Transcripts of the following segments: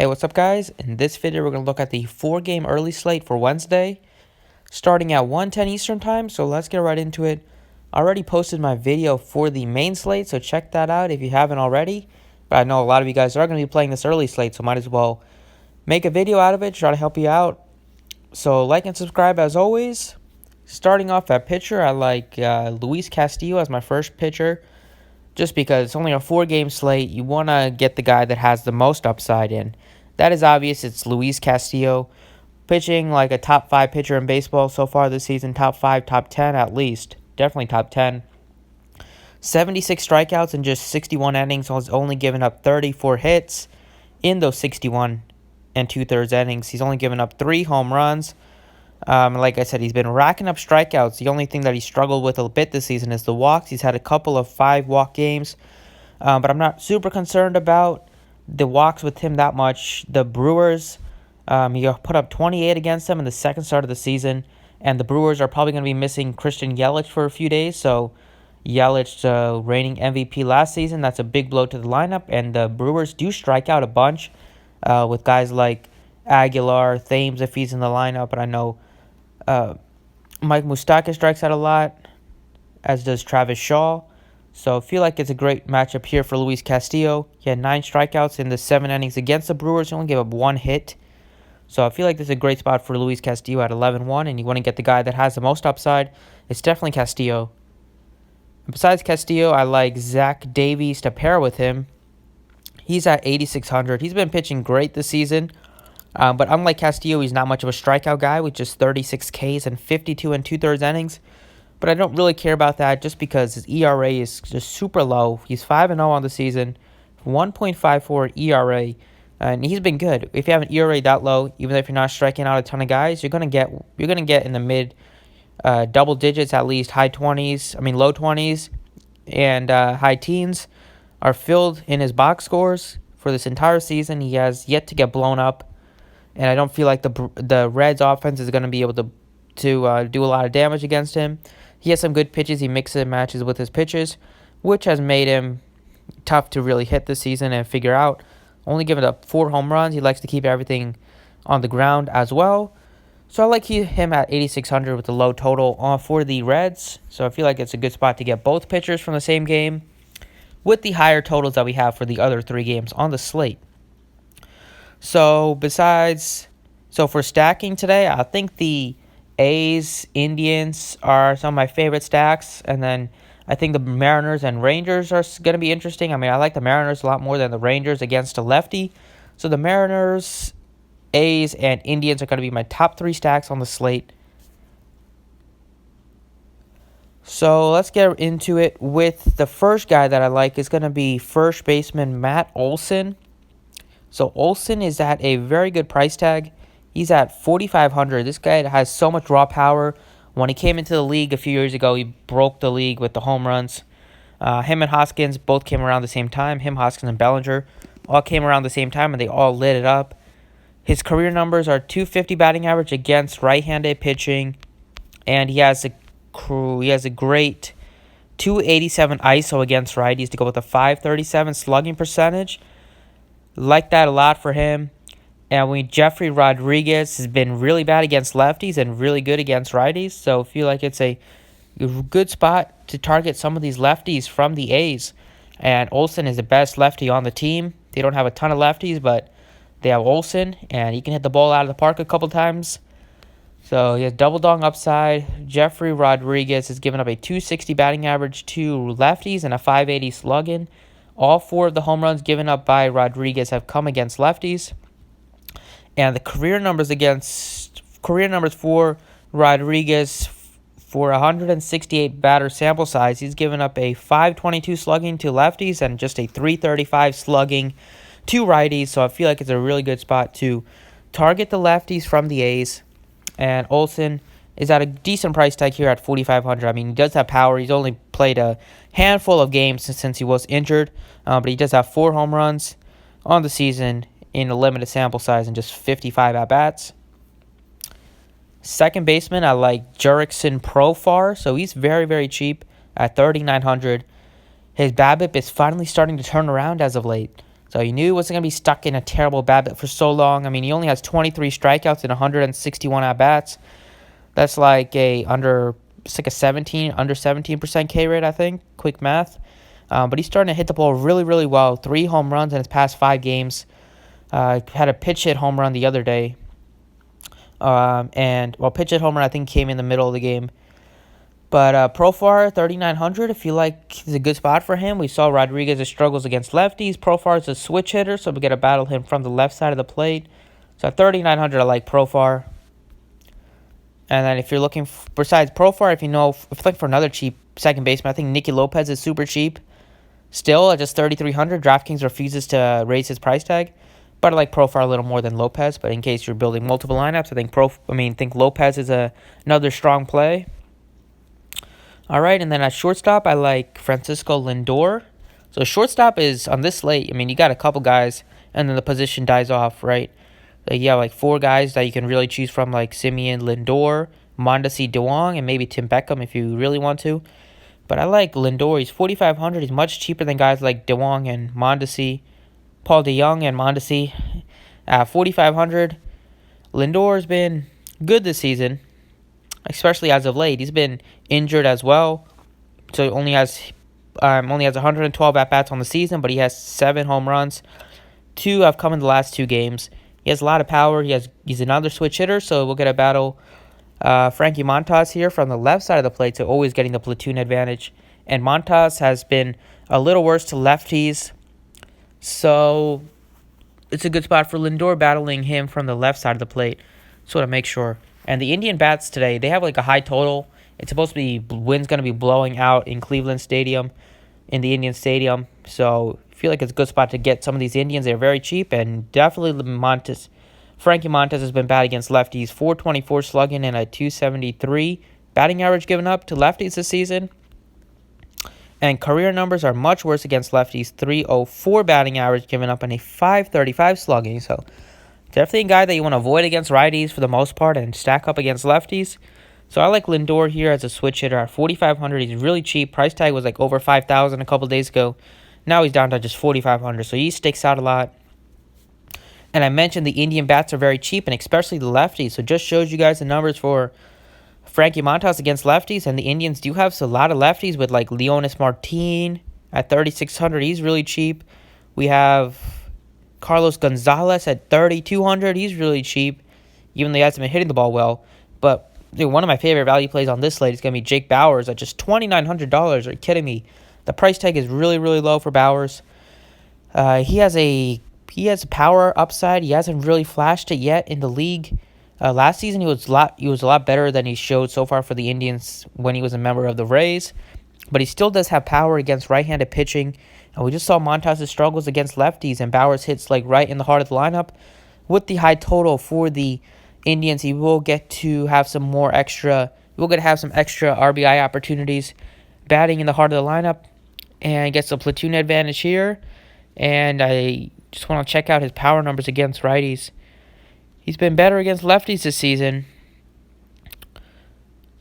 Hey, what's up, guys? In this video, we're going to look at the 4-game early slate for Wednesday, starting at 1:10 Eastern Time, so let's get right into it. I already posted my video for the main slate, so check that out if you haven't already. But I know a lot of you guys are going to be playing this early slate, so might as well make a video out of it, try to help you out. So like and subscribe as always. Starting off at pitcher, I like Luis Castillo as my first pitcher. Just because it's only a 4-game slate, you want to get the guy that has the most upside in. That is obvious. It's Luis Castillo, pitching like a top 5 pitcher in baseball so far this season. Top 5, top 10 at least. Definitely top 10. 76 strikeouts in just 61 innings. He's only given up 34 hits in those 61 and 2/3 innings. He's only given up 3 home runs. Like I said, he's been racking up strikeouts. The only thing that he struggled with a bit this season is the walks. He's had a couple of 5-walk games, but I'm not super concerned about the walks with him that much. The Brewers, he put up 28 against them in the second start of the season, and the Brewers are probably going to be missing Christian Yelich for a few days, so Yelich, reigning MVP last season, that's a big blow to the lineup, and the Brewers do strike out a bunch with guys like Aguilar, Thames if he's in the lineup, but I know Mike Moustakas strikes out a lot, as does Travis Shaw. So I feel like it's a great matchup here for Luis Castillo. He had 9 strikeouts in the 7 innings against the Brewers. He only gave up 1 hit. So I feel like this is a great spot for Luis Castillo at 11-1, and you want to get the guy that has the most upside. It's definitely Castillo. And besides Castillo, I like Zach Davies to pair with him. He's at 8,600. He's been pitching great this season. But unlike Castillo, he's not much of a strikeout guy with just 36 Ks and 52 and 2/3 innings. But I don't really care about that just because his ERA is just super low. He's 5-0 on the season, 1.54 ERA, and he's been good. If you have an ERA that low, even if you're not striking out a ton of guys, you're gonna get in the mid double digits at least, low 20s, and high teens are filled in his box scores for this entire season. He has yet to get blown up. And I don't feel like the Reds' offense is going to be able to do a lot of damage against him. He has some good pitches. He mixes and matches with his pitches, which has made him tough to really hit this season and figure out. Only giving up 4 home runs. He likes to keep everything on the ground as well. So I like him at 8,600 with the low total for the Reds. So I feel like it's a good spot to get both pitchers from the same game with the higher totals that we have for the other 3 games on the slate. So for stacking today, I think the A's, Indians are some of my favorite stacks. And then I think the Mariners and Rangers are going to be interesting. I mean, I like the Mariners a lot more than the Rangers against a lefty. So the Mariners, A's, and Indians are going to be my top 3 stacks on the slate. So let's get into it with the first guy that I like is going to be first baseman Matt Olson. So Olson is at a very good price tag. He's at 4,500. This guy has so much raw power. When he came into the league a few years ago, he broke the league with the home runs. Him and Hoskins both came around the same time. Hoskins, and Bellinger all came around the same time, and they all lit it up. His career numbers are 250 batting average against right-handed pitching, and he has a great 287 ISO against righties to go with a 537 slugging percentage. Like that a lot for him. And Jeffrey Rodriguez has been really bad against lefties and really good against righties. So I feel like it's a good spot to target some of these lefties from the A's. And Olson is the best lefty on the team. They don't have a ton of lefties, but they have Olson, and he can hit the ball out of the park a couple times. So he has double dong upside. Jeffrey Rodriguez has given up a 260 batting average to lefties and a 580 slugging. All 4 of the home runs given up by Rodriguez have come against lefties. And the career numbers for Rodriguez for 168 batter sample size, he's given up a 522 slugging to lefties and just a 335 slugging to righties. So I feel like it's a really good spot to target the lefties from the A's. And Olson is at a decent price tag here at 4,500. I mean, he does have power. He's only played a handful of games since he was injured, but he does have 4 home runs on the season in a limited sample size and just 55 at-bats. Second baseman, I like Jurickson Profar, so he's very, very cheap at 3,900. His BABIP is finally starting to turn around as of late. So you knew he wasn't going to be stuck in a terrible BABIP for so long. I mean, he only has 23 strikeouts and 161 at-bats. That's like under 17% K rate, I think. Quick math. But he's starting to hit the ball really, really well. 3 home runs in his past 5 games. Had a pitch hit home run the other day. Pitch hit home run I think came in the middle of the game. But Profar 3,900, if you like, is a good spot for him. We saw Rodriguez's struggles against lefties. Profar is a switch hitter, so we got to battle him from the left side of the plate. So at 3,900, I like Profar. And then if you're looking, besides Profar, if you're looking for another cheap second baseman, I think Nicky Lopez is super cheap. Still at just 3,300, DraftKings refuses to raise his price tag. But I like Profar a little more than Lopez. But in case you're building multiple lineups, I think Lopez is another strong play. All right, and then at shortstop, I like Francisco Lindor. So shortstop is, on this slate, I mean, you got a couple guys, and then the position dies off, right? You have like 4 guys that you can really choose from, like Simeon, Lindor, Mondesi DeWong, and maybe Tim Beckham if you really want to. But I like Lindor. He's 4,500. He's much cheaper than guys like DeWong and Mondesi, Paul DeYoung and Mondesi. 4,500. Lindor's been good this season, especially as of late. He's been injured as well, so he only has 112 at-bats on the season, but he has 7 home runs. 2 have come in the last 2 games. He has a lot of power. He's another switch hitter, so we'll get a battle Frankie Montas here from the left side of the plate, so always getting the platoon advantage. And Montas has been a little worse to lefties, so it's a good spot for Lindor battling him from the left side of the plate. So to make sure. And the Indian bats today, they have like a high total. It's supposed to be, wind's going to be blowing out in Cleveland Stadium, in the Indian Stadium. So I feel like it's a good spot to get some of these Indians. They're very cheap, and definitely Frankie Montas has been bad against lefties. 424 slugging and a 273 batting average given up to lefties this season. And career numbers are much worse against lefties. 304 batting average given up and a 535 slugging. So definitely a guy that you want to avoid against righties for the most part and stack up against lefties. So I like Lindor here as a switch hitter at 4,500. He's really cheap. Price tag was like over 5,000 a couple days ago. Now he's down to just 4,500. So he sticks out a lot. And I mentioned the Indian bats are very cheap, and especially the lefties. So just shows you guys the numbers for Frankie Montas against lefties. And the Indians do have a lot of lefties with like Leonis Martin at 3,600. He's really cheap. We have Carlos Gonzalez at 3,200. He's really cheap, even though he hasn't been hitting the ball well. But one of my favorite value plays on this slate is going to be Jake Bauers at just $2,900. Are you kidding me? The price tag is really, really low for Bauers. He has a power upside. He hasn't really flashed it yet in the league. Last season he was a lot better than he showed so far for the Indians when he was a member of the Rays. But he still does have power against right-handed pitching. And we just saw Montas' struggles against lefties, and Bauers hits like right in the heart of the lineup. With the high total for the Indians, he will get to have some extra RBI opportunities batting in the heart of the lineup, and gets a platoon advantage here. And I just want to check out his power numbers against righties. He's been better against lefties this season.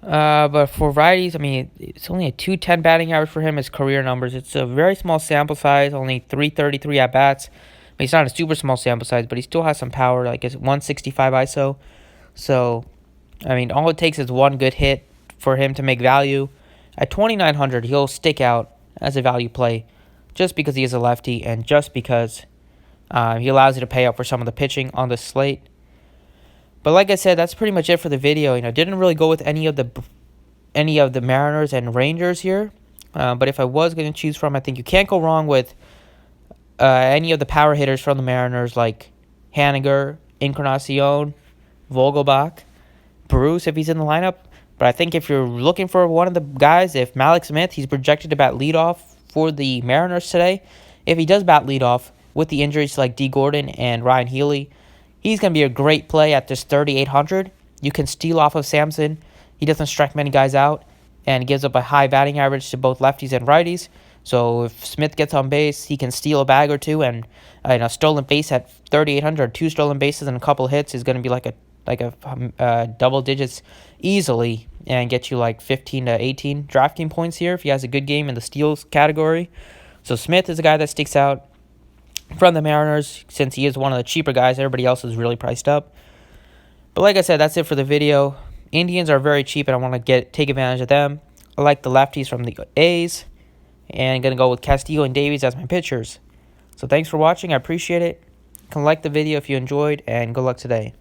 But for righties, I mean, it's only a 210 batting average for him as career numbers. It's a very small sample size, only 333 at-bats. I mean, it's not a super small sample size, but he still has some power, like it's 165 ISO. So, I mean, all it takes is one good hit for him to make value. At 2,900, he'll stick out as a value play just because he is a lefty and just because he allows you to pay up for some of the pitching on the slate. But like I said, that's pretty much it for the video. Didn't really go with any of the Mariners and Rangers here. But if I was going to choose from, I think you can't go wrong with any of the power hitters from the Mariners, like Haniger, Encarnacion, Vogelbach, Bruce if he's in the lineup. But I think if you're looking for one of the guys, if Malik Smith, he's projected to bat leadoff for the Mariners today. If he does bat leadoff with the injuries like D. Gordon and Ryan Healy, he's going to be a great play at just 3,800. You can steal off of Samson. He doesn't strike many guys out and gives up a high batting average to both lefties and righties. So if Smith gets on base, he can steal a bag or two, and a stolen base at 3,800, 2 stolen bases and a couple hits is going to be like a double digits easily and get you like 15 to 18 Draftkings points here if he has a good game in the steals category. So Smith is a guy that sticks out. from the Mariners, since he is one of the cheaper guys. Everybody else is really priced up. But like I said, that's it for the video. Indians are very cheap, and I want to take advantage of them. I like the lefties from the A's, and I'm going to go with Castillo and Davies as my pitchers. So thanks for watching. I appreciate it. You can like the video if you enjoyed, and good luck today.